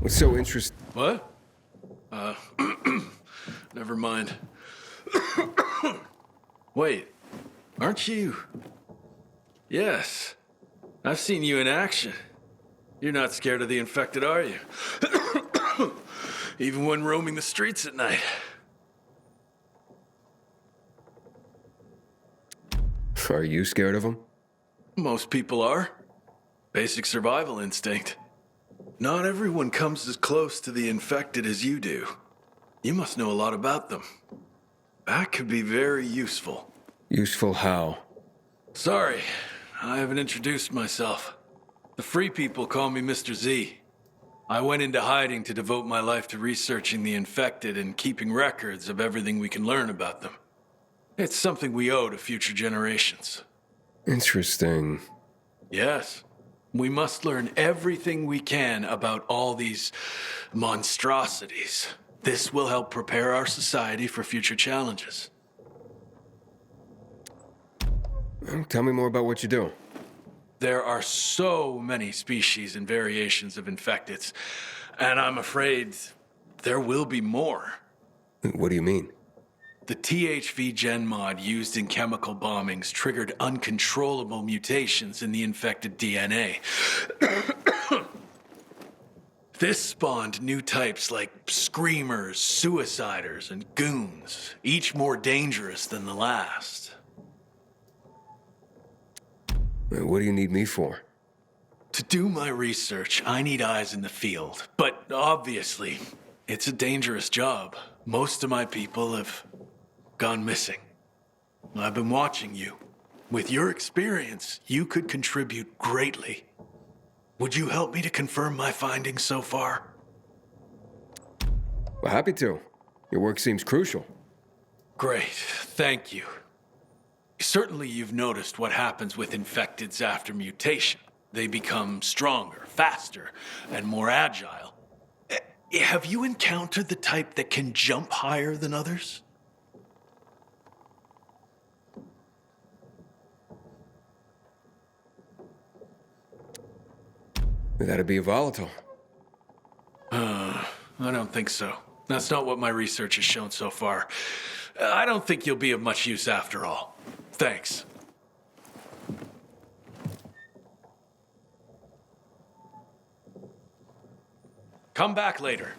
What's so interesting? What? Uh, never mind. Wait, aren't you? Yes, I've seen you in action. You're not scared of the infected, are you? Even when roaming the streets at night. Are you scared of them? Most people are. Basic survival instinct. Not everyone comes as close to the infected as you do. You must know a lot about them. That could be very useful. Useful how? Sorry, I haven't introduced myself. The Free People call me Mr. Z. I went into hiding to devote my life to researching the infected and keeping records of everything we can learn about them. It's something we owe to future generations. Interesting. Yes. We must learn everything we can about all these monstrosities. This will help prepare our society for future challenges. Tell me more about what you do. There are so many species and variations of infecteds, and I'm afraid there will be more. What do you mean? The THV gen mod used in chemical bombings triggered uncontrollable mutations in the infected DNA. This spawned new types like screamers, suiciders, and goons, each more dangerous than the last. What do you need me for? To do my research, I need eyes in the field. But obviously, it's a dangerous job. Most of my people have gone missing. I've been watching you. With your experience, you could contribute greatly. Would you help me to confirm my findings so far? Well, happy to. Your work seems crucial. Great, thank you. Certainly you've noticed what happens with infecteds after mutation. They become stronger, faster, and more agile. Have you encountered the type that can jump higher than others? That'd be a volatile. I don't think so. That's not what my research has shown so far. I don't think you'll be of much use after all. Thanks. Come back later.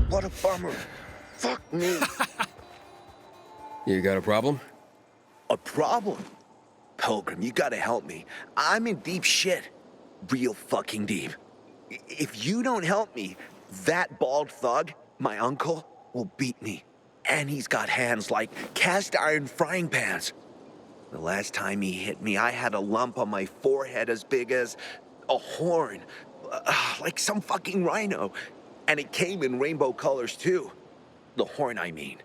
What a bummer. Fuck me. You got a problem? A problem? Pilgrim, you gotta help me. I'm in deep shit. Real fucking deep. If you don't help me, that bald thug, my uncle, will beat me. And he's got hands like cast iron frying pans. The last time he hit me, I had a lump on my forehead as big as a horn. Like some fucking rhino. And it came in rainbow colors too. The horn, I mean.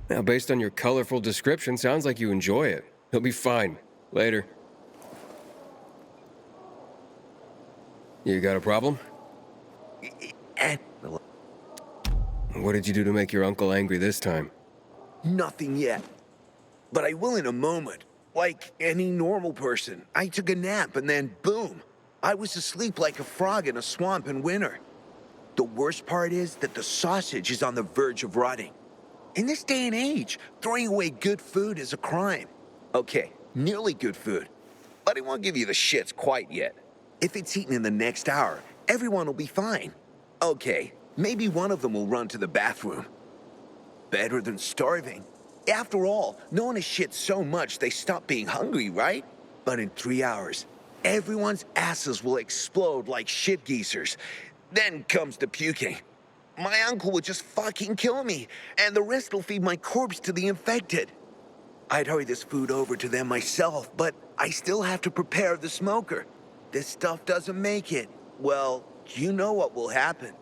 Now, based on your colorful description, sounds like you enjoy it. He'll be fine. Later. You got a problem? And What did you do to make your uncle angry this time? nothing yet. But I will in a moment. Like any normal person. I took a nap and then boom. I was asleep like a frog in a swamp in winter. The worst part is that the sausage is on the verge of rotting. In this day and age, throwing away good food is a crime. Okay, nearly good food. but it won't give you the shits quite yet. If it's eaten in the next hour, everyone will be fine. Okay, maybe one of them will run to the bathroom. Better than starving. After all, no one has shit so much they stop being hungry, right? But in 3 hours, everyone's asses will explode like shit geezers. Then comes the puking. My uncle would just fucking kill me, and the rest will feed my corpse to the infected. I'd hurry this food over to them myself, but I still have to prepare the smoker. This stuff doesn't make it. Well, you know what will happen.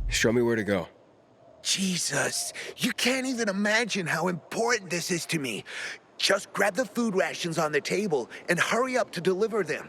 Show me where to go. Jesus, you can't even imagine how important this is to me. Just grab the food rations on the table and hurry up to deliver them.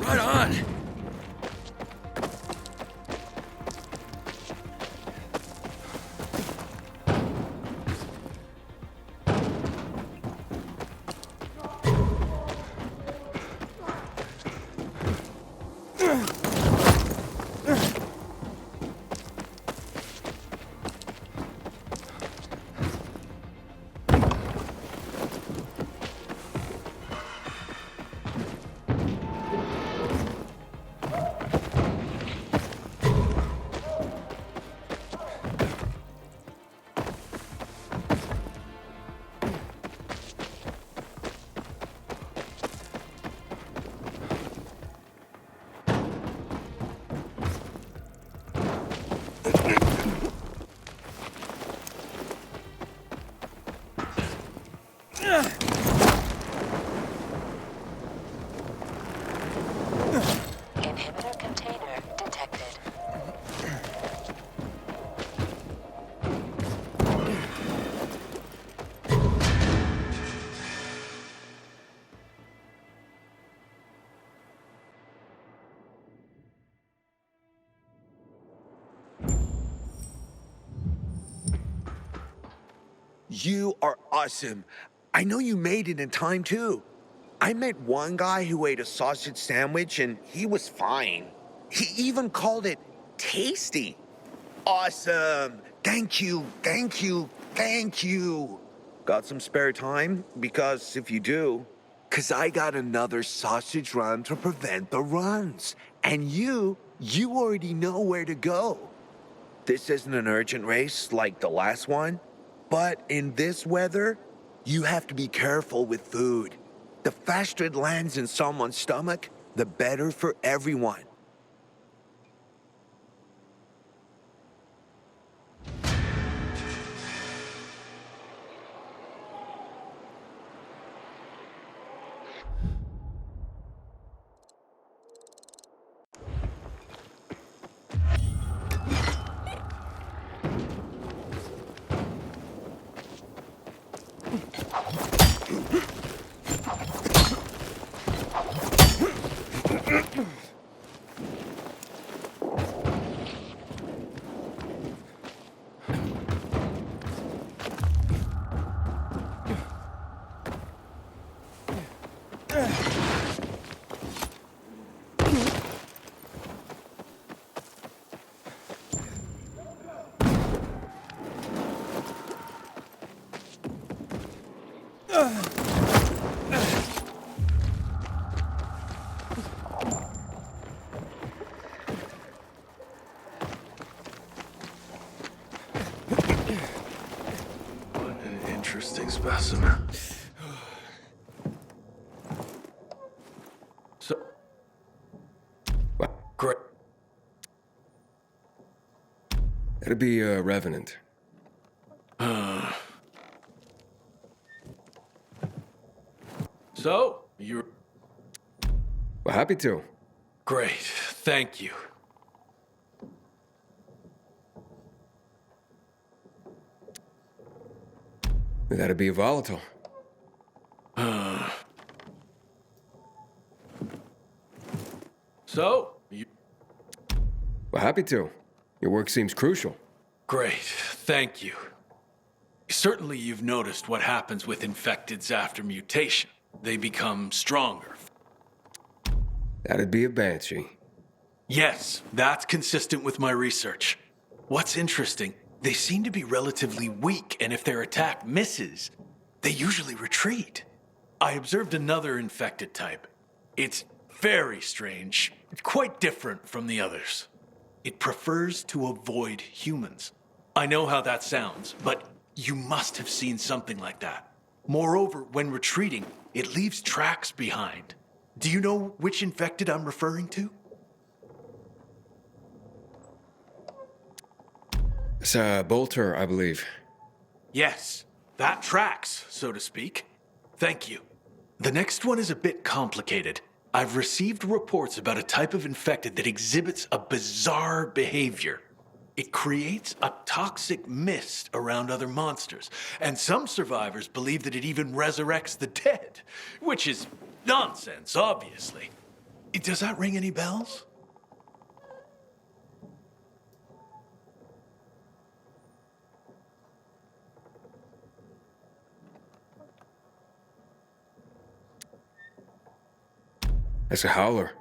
Right on! Inhibitor container detected. You are awesome. I know you made it in time too. I met one guy who ate a sausage sandwich and he was fine. He even called it tasty. Awesome. Thank you, thank you, thank you. Got some spare time? Because if you do, cause I got another sausage run to prevent the runs. And you already know where to go. This isn't an urgent race like the last one, but in this weather, you have to be careful with food. The faster it lands in someone's stomach, the better for everyone. interesting specimen. So, Well, great. that'd be a Revenant. So, you're Well, happy to. great. Thank you. That'd be a volatile. So, you Well, happy to. Your work seems crucial. great. Thank you. Certainly, you've noticed what happens with infecteds after mutation. They become stronger. That'd be a Banshee. Yes, that's consistent with my research. What's interesting, they seem to be relatively weak, and if their attack misses, they usually retreat. I observed another infected type. It's very strange, quite different from the others. It prefers to avoid humans. I know how that sounds, but you must have seen something like that. Moreover, when retreating, it leaves tracks behind. Do you know which infected I'm referring to? It's Bolter, I believe. Yes, that tracks, so to speak. Thank you. The next one is a bit complicated. I've received reports about a type of infected that exhibits a bizarre behavior. It creates a toxic mist around other monsters, and some survivors believe that it even resurrects the dead, which is nonsense, obviously. Does that ring any bells? That's a Howler.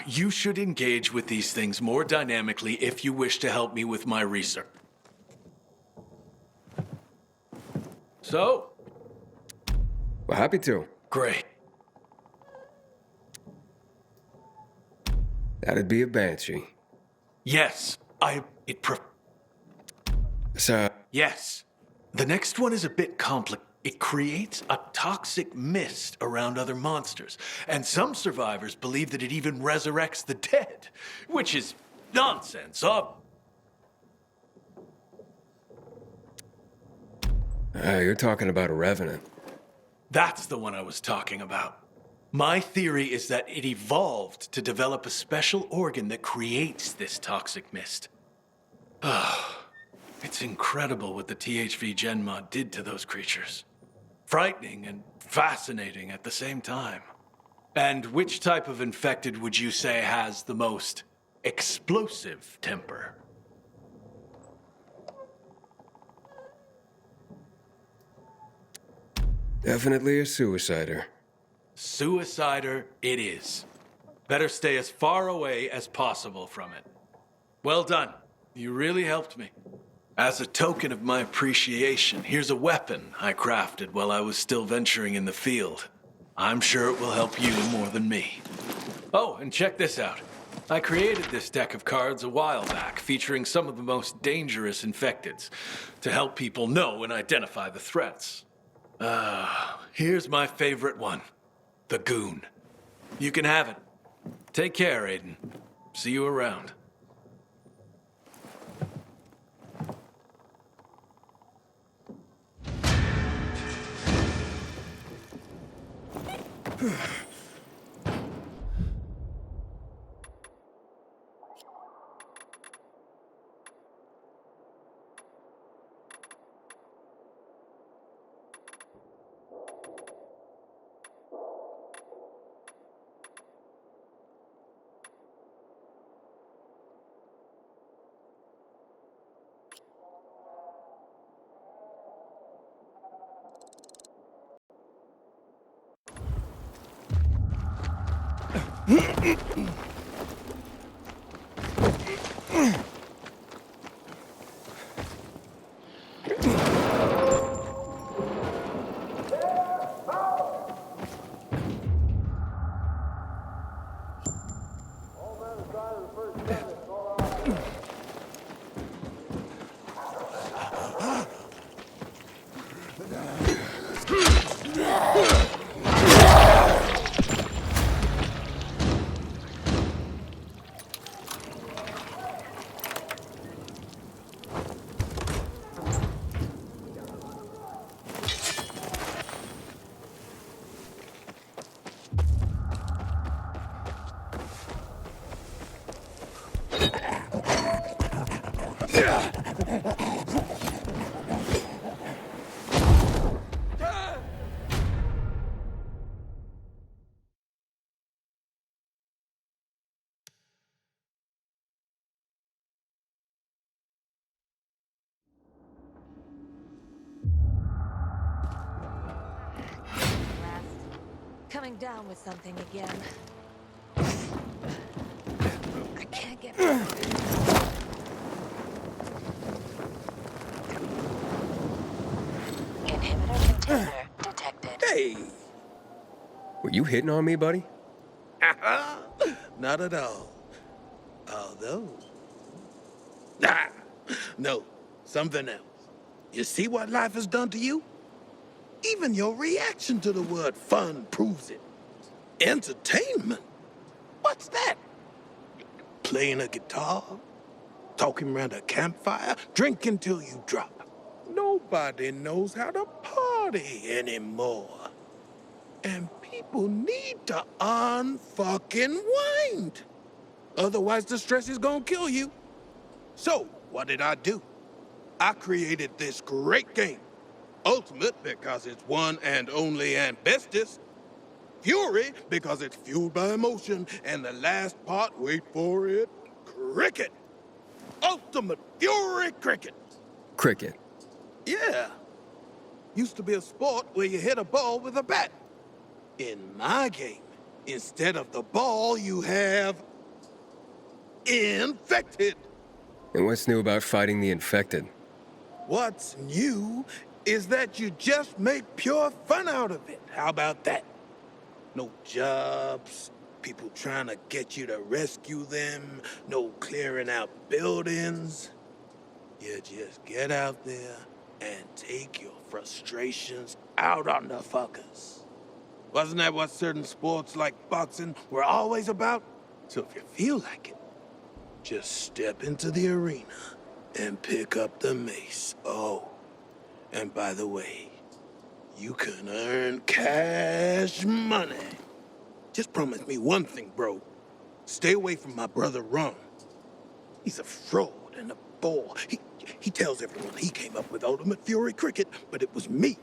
You should engage with these things more dynamically if you wish to help me with my research. So, Well, happy to. great. That'd be a Banshee. Yes, It's yes. The next one is a bit complicated. It creates a toxic mist around other monsters, and some survivors believe that it even resurrects the dead, which is nonsense. You're talking about a Revenant. That's the one I was talking about. My theory is that it evolved to develop a special organ that creates this toxic mist. It's incredible what the THV GenMod did to those creatures. Frightening and fascinating at the same time. And which type of infected would you say has the most explosive temper? Definitely a Suicider. Suicider it is. Better stay as far away as possible from it. Well done. You really helped me. As a token of my appreciation, here's a weapon I crafted while I was still venturing in the field. I'm sure it will help you more than me. Oh, and check this out. I created this deck of cards a while back, featuring some of the most dangerous infecteds, to help people know and identify the threats. Here's my favorite one. The Goon. You can have it. Take care, Aiden. See you around. Coming down with something again. I can't get. Inhibitor container detected. Hey! Were you hitting on me, buddy? Not at all. Although... Ah! No, something else. You see what life has done to you? Even your reaction to the word fun proves it. Entertainment? What's that? Playing a guitar? Talking around a campfire? Drinking till you drop? Nobody knows how to party anymore. And people need to unfucking wind. Otherwise the stress is gonna kill you. So, what did I do? I created this great game. Ultimate because it's one and only and bestest. Fury because it's fueled by emotion. And the last part, wait for it, cricket. Ultimate Fury Cricket. Cricket. Yeah. Used to be a sport where you hit a ball with a bat. In my game, instead of the ball, you have... infected. And what's new about fighting the infected? What's new is that you just make pure fun out of it. How about that? No jobs, people trying to get you to rescue them, no clearing out buildings. You just get out there and take your frustrations out on the fuckers. Wasn't that what certain sports like boxing were always about? So if you feel like it, just step into the arena and pick up the mace. Oh, and by the way, you can earn cash money. Just promise me one thing, bro. Stay away from my brother Ron. He's a fraud and a bore. He tells everyone he came up with Ultimate Fury Cricket, but it was me.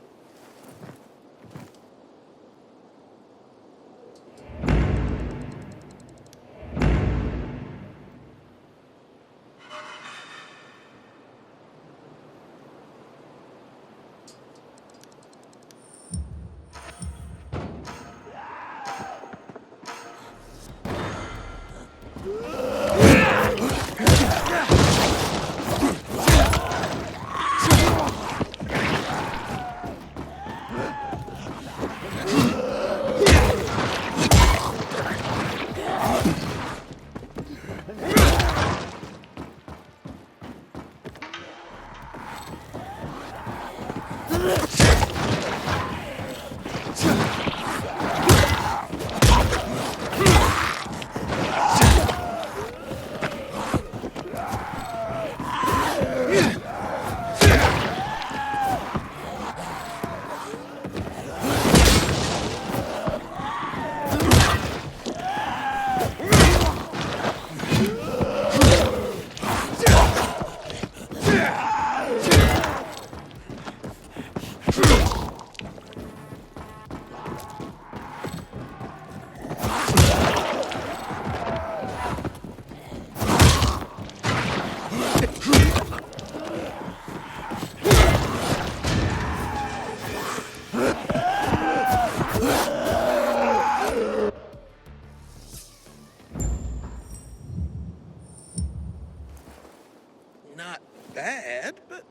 Not bad, but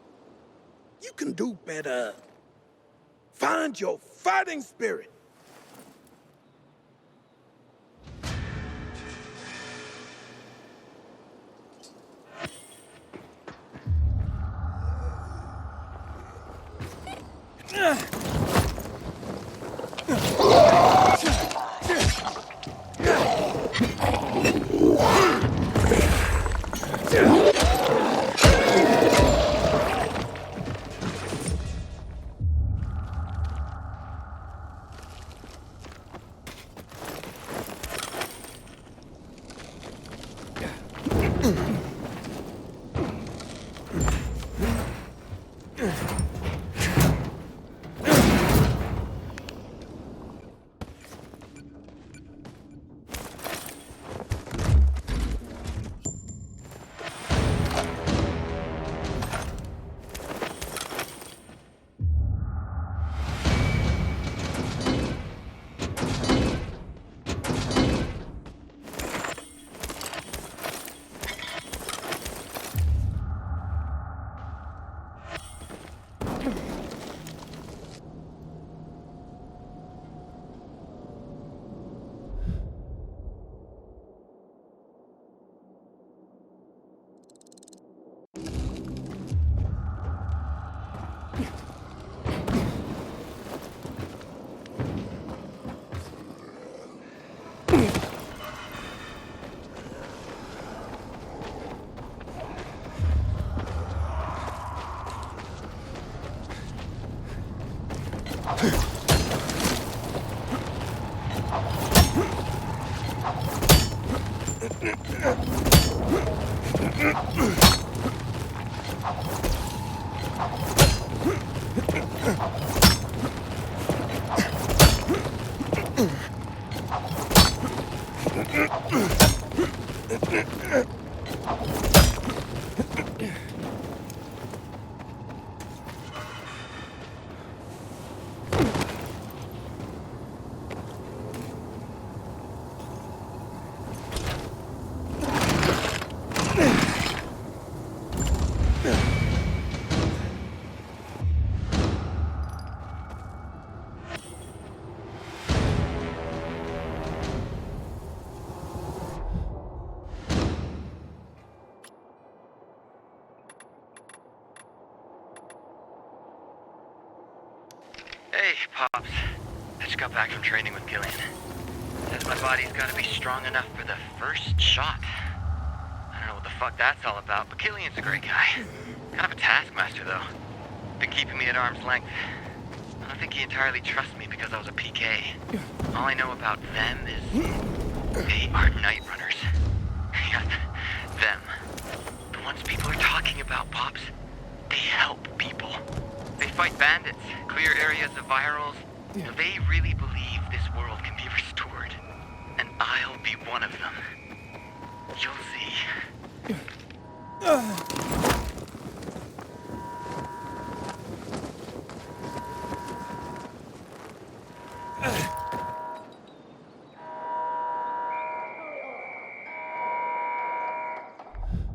you can do better. Find your fighting spirit. Hey, Pops. I just got back from training with Gillian. Says my body's gotta be strong enough for the first shot. I don't know what the fuck that's all about, but Gillian's a great guy. Kind of a taskmaster, though. Been keeping me at arm's length. I don't think he entirely trusts me because I was a PK. All I know about them is they are night runners. Yeah, them. The ones people are talking about, Pops. They help people. They fight bandits, clear areas of virals. They really believe this world can be restored. And I'll be one of them. You'll see.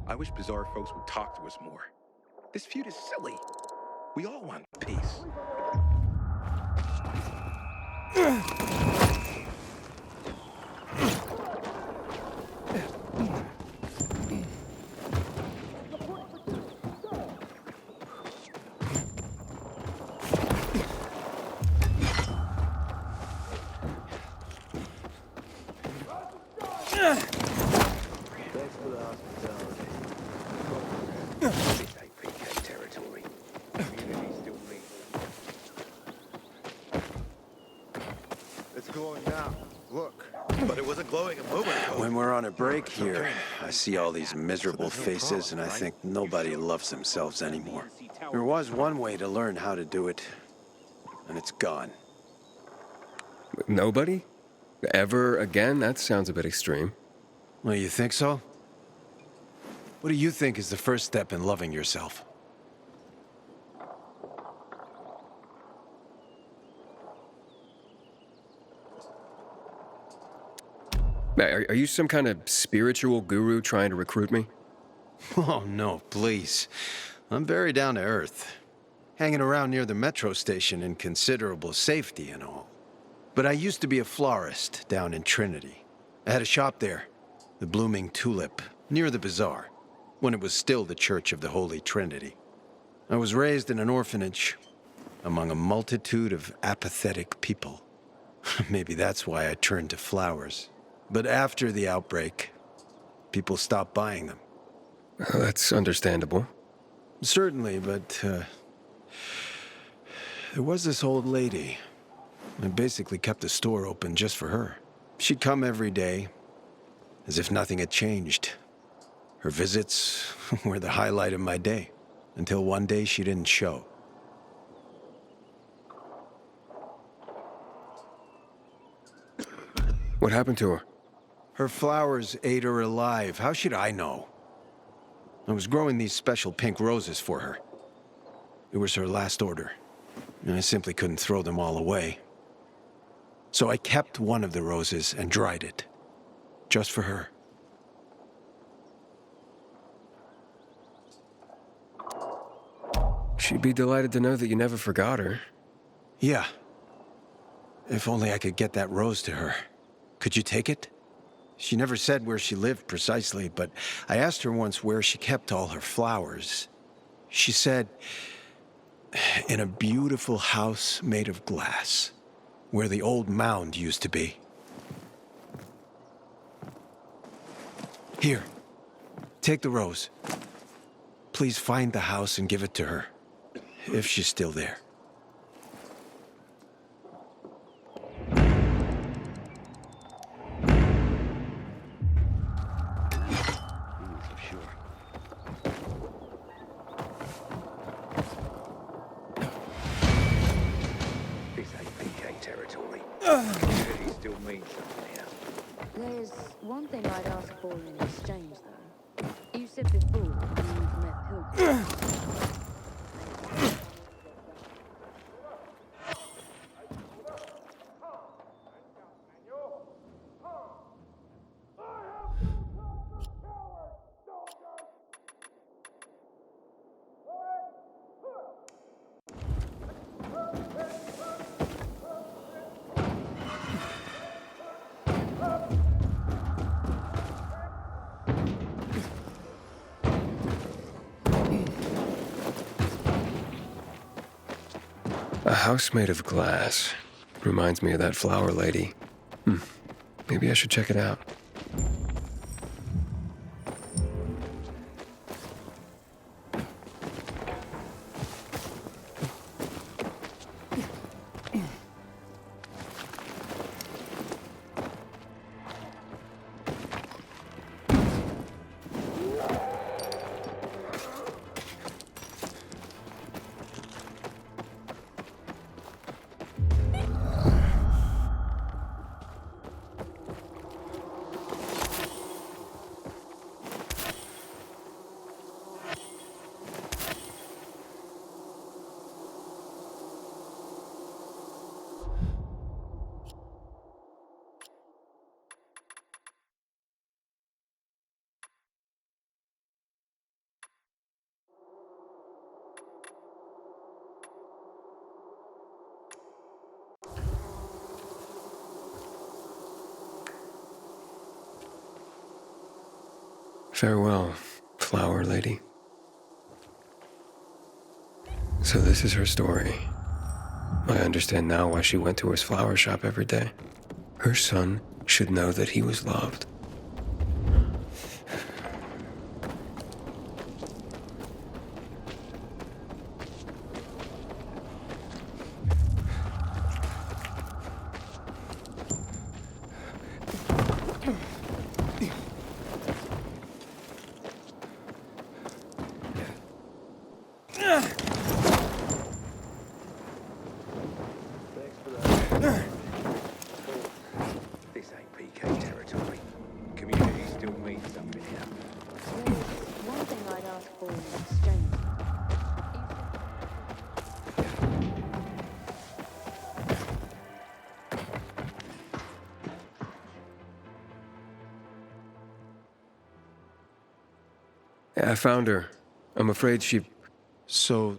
I wish Bizarre folks would talk to us more. This feud is silly. We all want peace. Territory. It's glowing now. Look. But it wasn't glowing a moment ago. When we're on a break here, I see all these miserable faces, and I think nobody loves themselves anymore. There was one way to learn how to do it, and it's gone. Nobody? Ever again? That sounds a bit extreme. Well, you think so? What do you think is the first step in loving yourself? Are you some kind of spiritual guru trying to recruit me? Oh, no, please. I'm very down to earth. Hanging around near the metro station in considerable safety and all. But I used to be a florist down in Trinity. I had a shop there, the Blooming Tulip, near the bazaar, when it was still the Church of the Holy Trinity. I was raised in an orphanage, among a multitude of apathetic people. Maybe that's why I turned to flowers. But after the outbreak, people stopped buying them. That's understandable. Certainly, but there was this old lady. I basically kept the store open just for her. She'd come every day, as if nothing had changed. Her visits were the highlight of my day, until one day she didn't show. What happened to her? Her flowers ate her alive. How should I know? I was growing these special pink roses for her. It was her last order, and I simply couldn't throw them all away. So I kept one of the roses and dried it, just for her. She'd be delighted to know that you never forgot her. Yeah. If only I could get that rose to her. Could you take it? She never said where she lived precisely, but I asked her once where she kept all her flowers. She said, in a beautiful house made of glass, where the old mound used to be. Here, take the rose. Please find the house and give it to her, if she's still there. Community still means something here. There's one thing I'd ask for in exchange, though. You said before you've met pilgrims. A house made of glass. Reminds me of that flower lady. Maybe I should check it out. Farewell, flower lady. So this is her story. I understand now why she went to his flower shop every day. Her son should know that he was loved. This ain't PK territory. Community still means something here. There's one thing I'd ask for in exchange. I found her. I'm afraid she... So,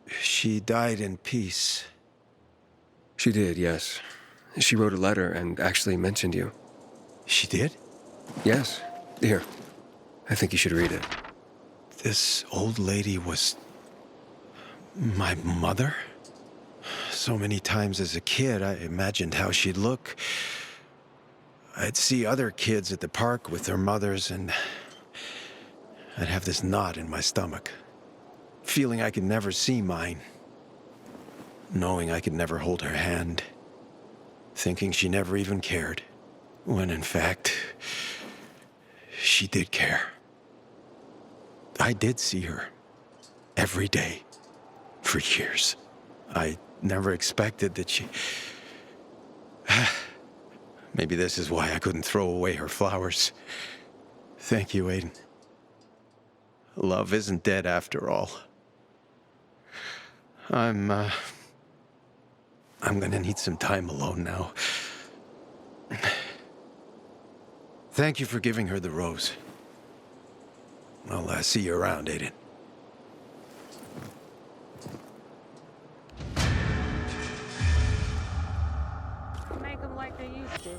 she died in peace. She did, yes. She wrote a letter and actually mentioned you. She did? Yes. Here. I think you should read it. This old lady was my mother? So many times as a kid, I imagined how she'd look. I'd see other kids at the park with their mothers, and I'd have this knot in my stomach, feeling I could never see mine, knowing I could never hold her hand, thinking she never even cared, when in fact, she did care. I did see her every day for years. I never expected that she... Maybe this is why I couldn't throw away her flowers. Thank you, Aiden. Love isn't dead after all. I'm gonna need some time alone now. Thank you for giving her the rose. I'll see you around, Aiden. Make them like they used to.